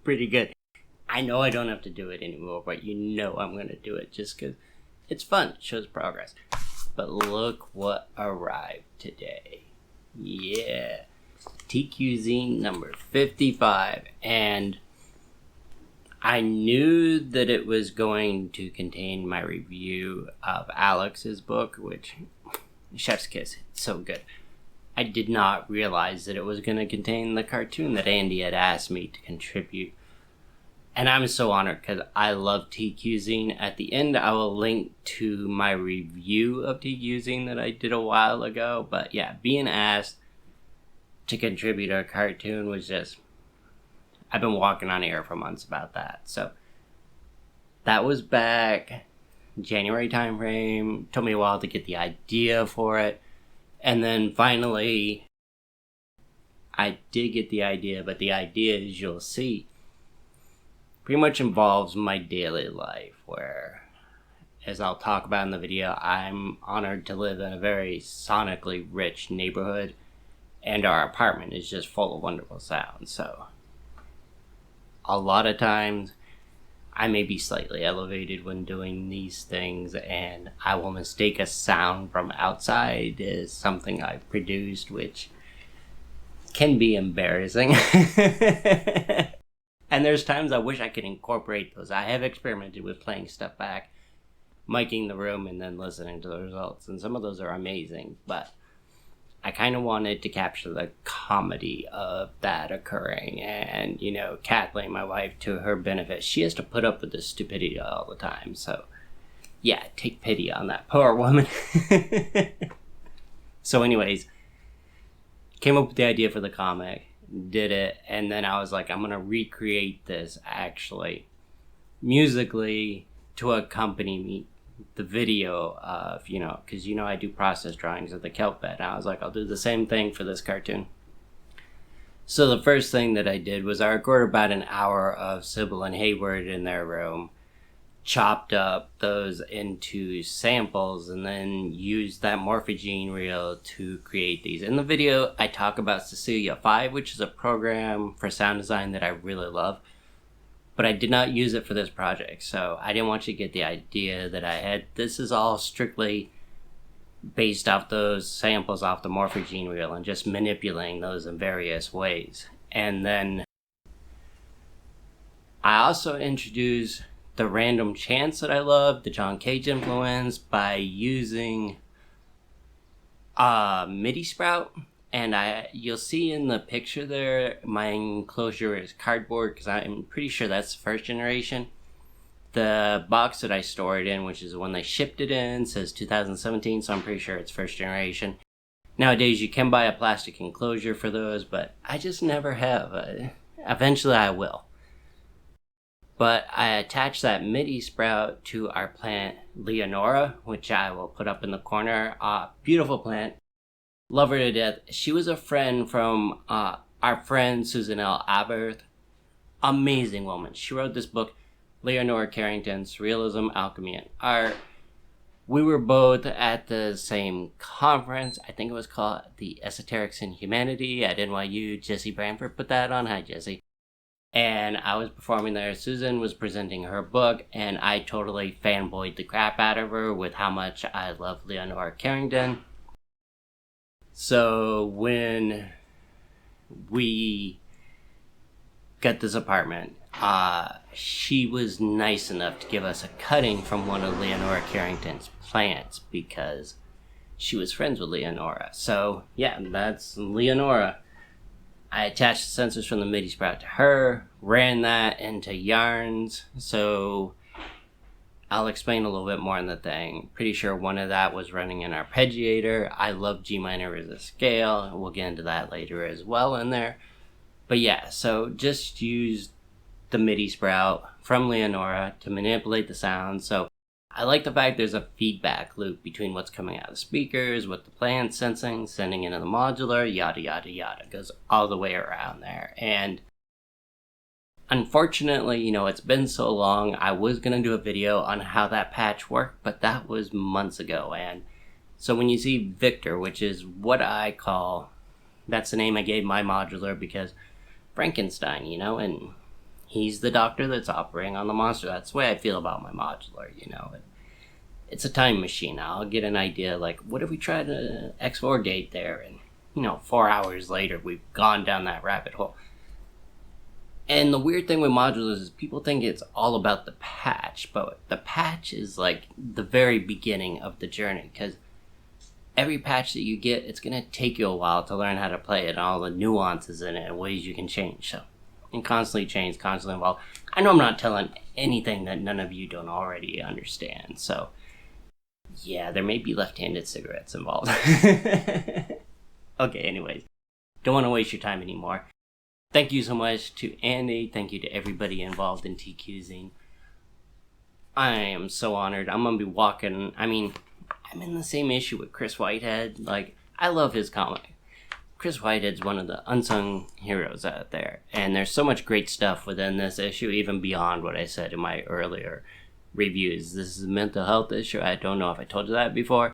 Pretty good. I know I don't have to do it anymore, but you know I'm going to do it just because it's fun. It shows progress. But look what arrived today. Yeah. TQZ number 55. And I knew that it was going to contain my review of Alex's book, which, Chef's Kiss, it's so good. I did not realize that it was going to contain the cartoon that Andy had asked me to contribute. And I'm so honored because I love TQZine. At the end, I will link to my review of TQZine that I did a while ago. But yeah, being asked to contribute a cartoon was just... I've been walking on air for months about that. So that was back January time frame. Took me a while to get the idea for it. And then finally, I did get the idea. But the idea, as you'll see, pretty much involves my daily life, where, as I'll talk about in the video, I'm honored to live in a very sonically rich neighborhood, and our apartment is just full of wonderful sound. So a lot of times I may be slightly elevated when doing these things, and I will mistake a sound from outside as something I've produced, which can be embarrassing. And there's times I wish I could incorporate those. I have experimented with playing stuff back, miking the room, and then listening to the results. And some of those are amazing, but I kind of wanted to capture the comedy of that occurring. And, you know, Kathleen, my wife, to her benefit, she has to put up with this stupidity all the time. So, yeah, take pity on that poor woman. So anyways, came up with the idea for the comic. Did it, and then I was like, I'm gonna recreate this actually musically to accompany me the video of, you know, because you know I do process drawings of the kelp bed, and I was like, I'll do the same thing for this cartoon. So the first thing that I did was I recorded about an hour of Sybil and Hayward in their room, chopped up those into samples, and then used that Morphogene reel to create these. In the video, I talk about Cecilia 5, which is a program for sound design that I really love, but I did not use it for this project, so I didn't want you to get the idea that I had. This is all strictly based off those samples off the Morphogene reel and just manipulating those in various ways. And then I also introduced the random chants that I love, the John Cage influence, by using a MIDI sprout. And you'll see in the picture there, my enclosure is cardboard because I'm pretty sure that's the first generation. The box that I store it in, which is the one they shipped it in, says 2017, so I'm pretty sure it's first generation. Nowadays you can buy a plastic enclosure for those, but I just never have. Eventually I will. But I attached that MIDI sprout to our plant Leonora, which I will put up in the corner. Beautiful plant. Love her to death. She was a friend from our friend Susan L. Aberth. Amazing woman. She wrote this book, Leonora Carrington's Surrealism, Alchemy, and Art. We were both at the same conference. I think it was called the Esoterics in Humanity at NYU. Jesse Branford put that on. Hi, Jesse. And I was performing there. Susan was presenting her book, and I totally fanboyed the crap out of her with how much I love Leonora Carrington. So when we got this apartment, she was nice enough to give us a cutting from one of Leonora Carrington's plants because she was friends with Leonora. So yeah, that's Leonora. I attached the sensors from the MIDI sprout to her, ran that into yarns, so I'll explain a little bit more on the thing. Pretty sure one of that was running an arpeggiator. I love G minor as a scale. We'll get into that later as well in there. But yeah, so just use the MIDI sprout from Leonora to manipulate the sound. So I like the fact there's a feedback loop between what's coming out of the speakers, what the plant's sensing, sending into the modular, yada yada yada. It goes all the way around there. And unfortunately, you know, it's been so long. I was going to do a video on how that patch worked, but that was months ago. And so when you see Victor, which is what I call, that's the name I gave my modular because Frankenstein, you know, and he's the doctor that's operating on the monster. That's the way I feel about my modular, you know. It's a time machine. I'll get an idea, like, what if we tried to expurgate there? And, you know, 4 hours later, we've gone down that rabbit hole. And the weird thing with modulars is people think it's all about the patch, but the patch is like the very beginning of the journey, because every patch that you get, it's going to take you a while to learn how to play it and all the nuances in it and ways you can change. So, and constantly change, constantly evolve. I know I'm not telling anything that none of you don't already understand. So, yeah, there may be left-handed cigarettes involved. Okay, anyways, don't want to waste your time anymore. Thank you so much to Andy. Thank you to everybody involved in TQZing. I am so honored. I'm going to be walking. I mean, I'm in the same issue with Chris Whitehead. Like, I love his comic. Chris Whitehead's one of the unsung heroes out there. And there's so much great stuff within this issue, even beyond what I said in my earlier reviews. This is a mental health issue. I don't know if I told you that before.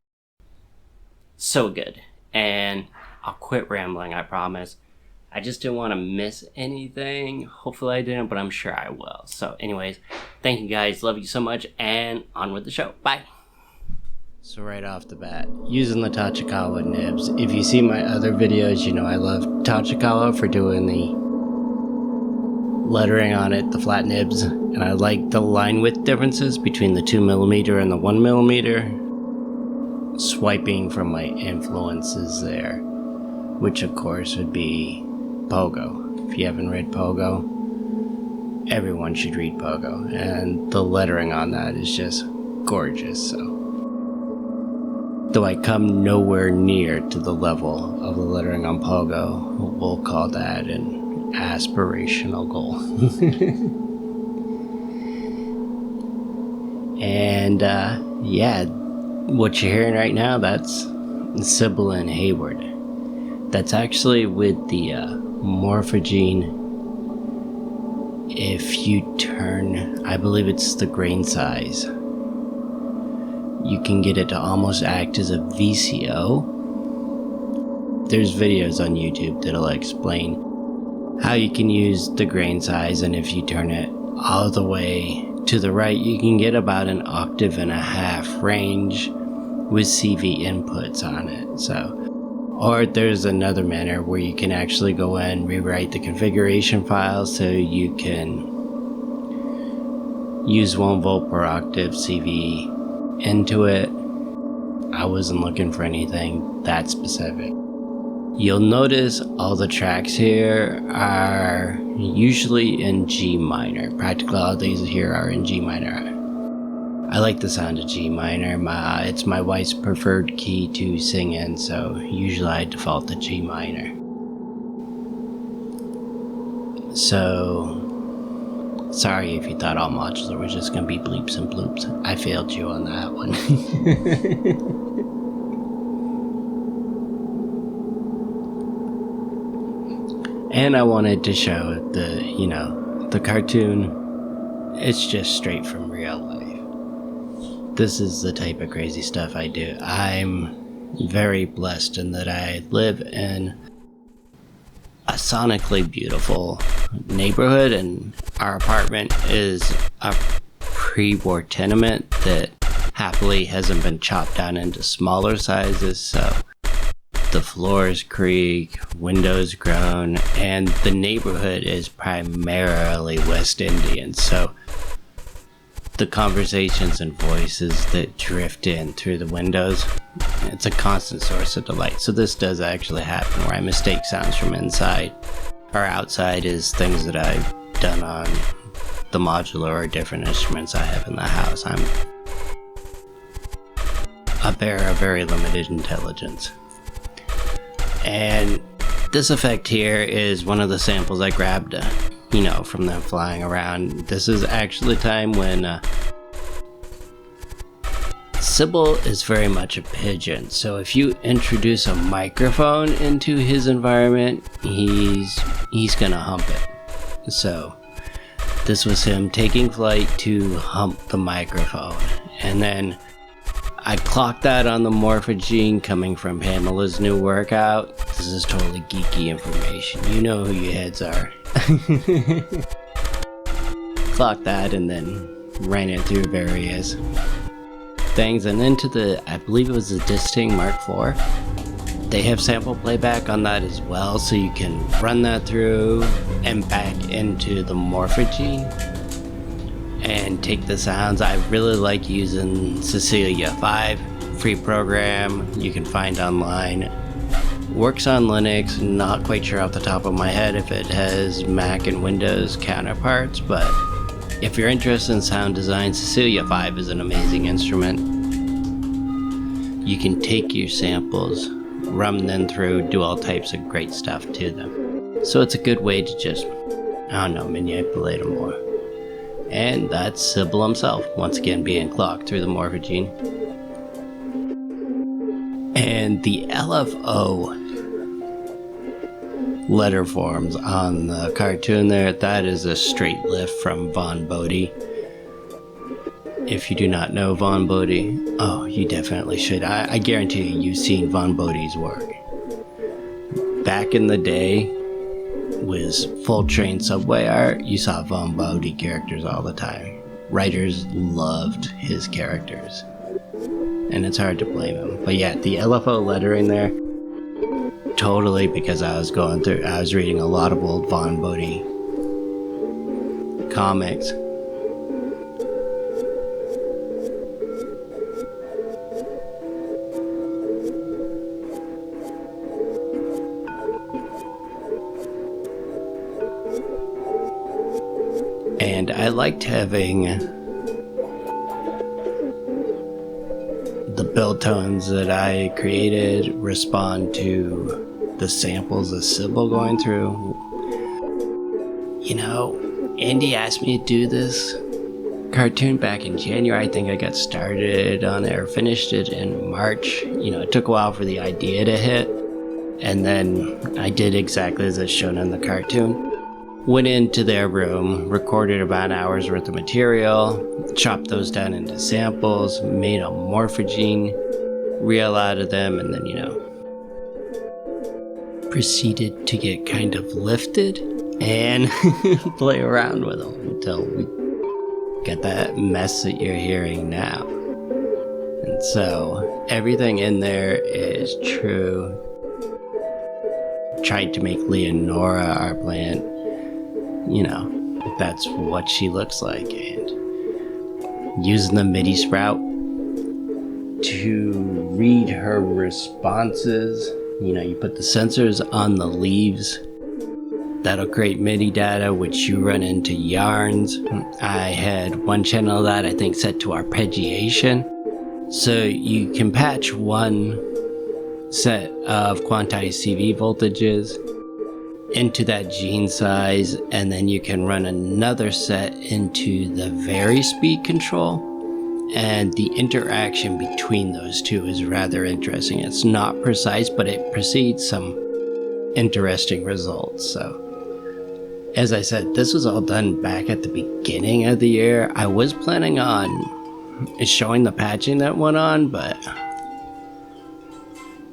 So good. And I'll quit rambling, I promise. I just didn't want to miss anything. Hopefully I didn't, but I'm sure I will. So anyways, thank you guys. Love you so much. And on with the show. Bye. So right off the bat, using the Tachikawa nibs. If you see my other videos, you know I love Tachikawa for doing the lettering on it, the flat nibs. And I like the line width differences between the 2mm and the 1mm. Swiping from my influences there, which of course would be Pogo. If you haven't read Pogo, everyone should read Pogo, and the lettering on that is just gorgeous. So, though I come nowhere near to the level of the lettering on Pogo, we'll call that an aspirational goal. And yeah, what you're hearing right now, that's Sybil and Hayward. That's actually with the morphogene. If you turn, I believe it's the grain size, you can get it to almost act as a VCO. There's videos on YouTube that'll explain how you can use the grain size, and if you turn it all the way to the right, you can get about an octave and a half range with CV inputs on it. So, or there's another manner where you can actually go in, rewrite the configuration file so you can use 1 volt per octave CV into it. I wasn't looking for anything that specific. You'll notice all the tracks here are usually in G minor. Practically all these here are in G minor. I like the sound of G minor. It's my wife's preferred key to sing in, so usually I default to G minor. So, sorry if you thought all modular was just going to be bleeps and bloops. I failed you on that one. And I wanted to show the cartoon. It's just straight from real life. This is the type of crazy stuff I do. I'm very blessed in that I live in a sonically beautiful neighborhood, and our apartment is a pre-war tenement that happily hasn't been chopped down into smaller sizes, so the floors creak, windows groan, and the neighborhood is primarily West Indian, so the conversations and voices that drift in through the windows, it's a constant source of delight. So this does actually happen where I mistake sounds from inside or outside is things that I've done on the modular or different instruments I have in the house. I bear a very limited intelligence. And this effect here is one of the samples I grabbed from them flying around. This is actually the time when Sybil is very much a pigeon, so if you introduce a microphone into his environment, he's gonna hump it. So this was him taking flight to hump the microphone, and then I clocked that on the morphogene coming from Pamela's new workout. This is totally geeky information. You know who your heads are. Clocked that and then ran it through various things and into the, I believe it was the Distinct Mark IV. They have sample playback on that as well, so you can run that through and back into the Morphogene and take the sounds. I really like using Cecilia 5, free program you can find online. Works on Linux, not quite sure off the top of my head if it has Mac and Windows counterparts, but if you're interested in sound design, Cecilia 5 is an amazing instrument. You can take your samples, run them through, do all types of great stuff to them. So it's a good way to just, I don't know, manipulate them more. And that's Sybil himself, once again being clocked through the Morphogene. And the LFO letter forms on the cartoon there, that is a straight lift from Von Bodie. If you do not know Von Bodie, oh, you definitely should. I guarantee you've seen Von Bodie's work. Back in the day, was full train subway art, you saw Von Bodie characters all the time. Writers loved his characters. And it's hard to blame him. But yeah, the LFO lettering there, totally, because I was reading a lot of old Von Bodie comics. And I liked having the build tones that I created respond to the samples of Sybil going through. You know, Andy asked me to do this cartoon back in January. I think I got started on it or finished it in March. You know, it took a while for the idea to hit. And then I did exactly as it's shown in the cartoon. Went into their room, recorded about an hour's worth of material, chopped those down into samples, made a Morphogene reel out of them, and then, you know, proceeded to get kind of lifted and play around with them until we got that mess that you're hearing now. And so everything in there is true. Tried to make Leonora, our plant, you know, that's what she looks like, and using the MIDI sprout to read her responses. You know, you put the sensors on the leaves, that'll create MIDI data, which you run into yarns. I had one channel of that, I think, set to arpeggiation, so you can patch one set of quantized CV voltages into that gene size, and then you can run another set into the vari-speed control, and the interaction between those two is rather interesting. It's not precise, but it precedes some interesting results. So, as I said, this was all done back at the beginning of the year. I was planning on showing the patching that went on, but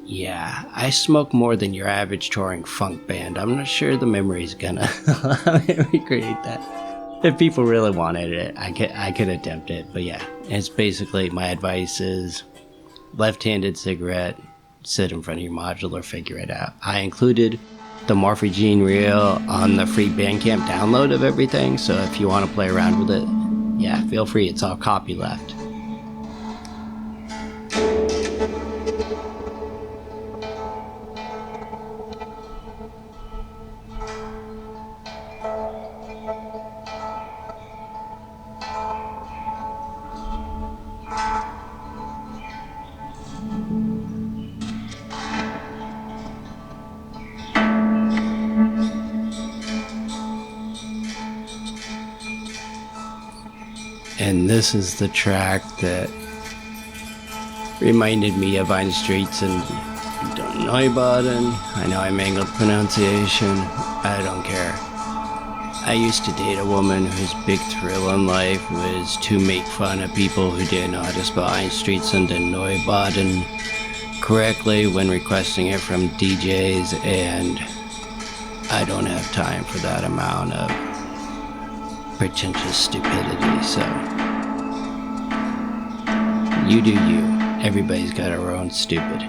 yeah, I smoke more than your average touring funk band. I'm not sure the memory's gonna allow me to recreate that. If people really wanted it, I could attempt it. But yeah, it's basically, my advice is left-handed cigarette, sit in front of your modular, figure it out. I included the Morphogene reel on the free Bandcamp download of everything, so if you want to play around with it, yeah, feel free. It's all copyleft. And this is the track that reminded me of Vine Streets and Neubaden. I know I mangled pronunciation. I don't care. I used to date a woman whose big thrill in life was to make fun of people who didn't know how to spell Vine Streets and Neubaden correctly when requesting it from DJs, and I don't have time for that amount of pretentious stupidity, so you do you. Everybody's got our own stupid.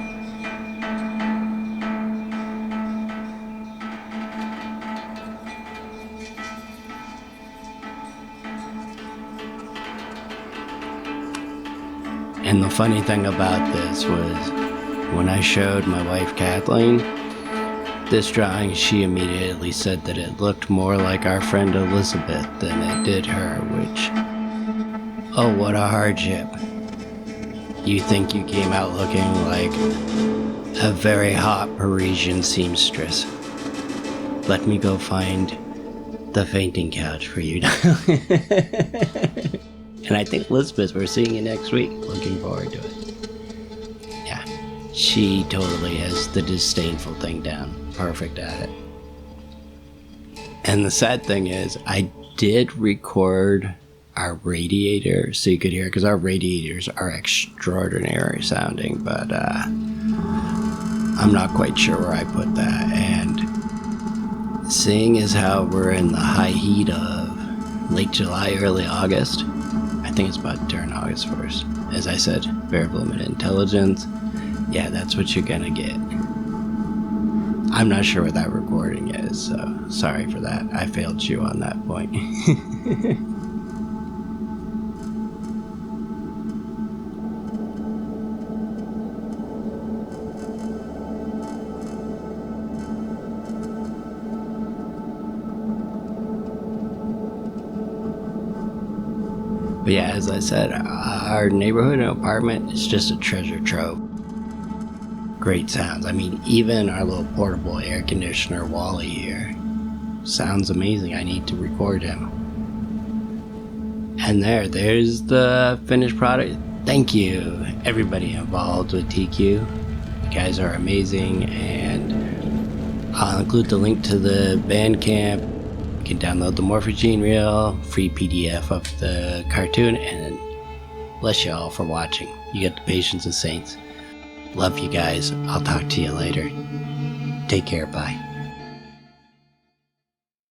And the funny thing about this was, when I showed my wife Kathleen this drawing, she immediately said that it looked more like our friend Elizabeth than it did her, which, oh, what a hardship. You think you came out looking like a very hot Parisian seamstress. Let me go find the fainting couch for you. And I think Elizabeth, we're seeing you next week. Looking forward to it. Yeah, she totally has the disdainful thing down. Perfect at it. And the sad thing is, I did record our radiator so you could hear, because our radiators are extraordinary sounding, but I'm not quite sure where I put that. And seeing as how we're in the high heat of late July, early August, I think it's about to turn August 1st. As I said, variable limited intelligence. Yeah, that's what you're gonna get. I'm not sure what that recording is, so sorry for that. I failed you on that point. But yeah, as I said, our neighborhood and apartment is just a treasure trove. Great sounds. I mean, even our little portable air conditioner, Wally here, sounds amazing. I need to record him. And there's the finished product. Thank you, everybody involved with TQ. You guys are amazing, and I'll include the link to the Bandcamp. You can download the Morphogene reel, free PDF of the cartoon, and bless you all for watching. You get the patience of saints. Love you guys. I'll talk to you later. Take care. Bye.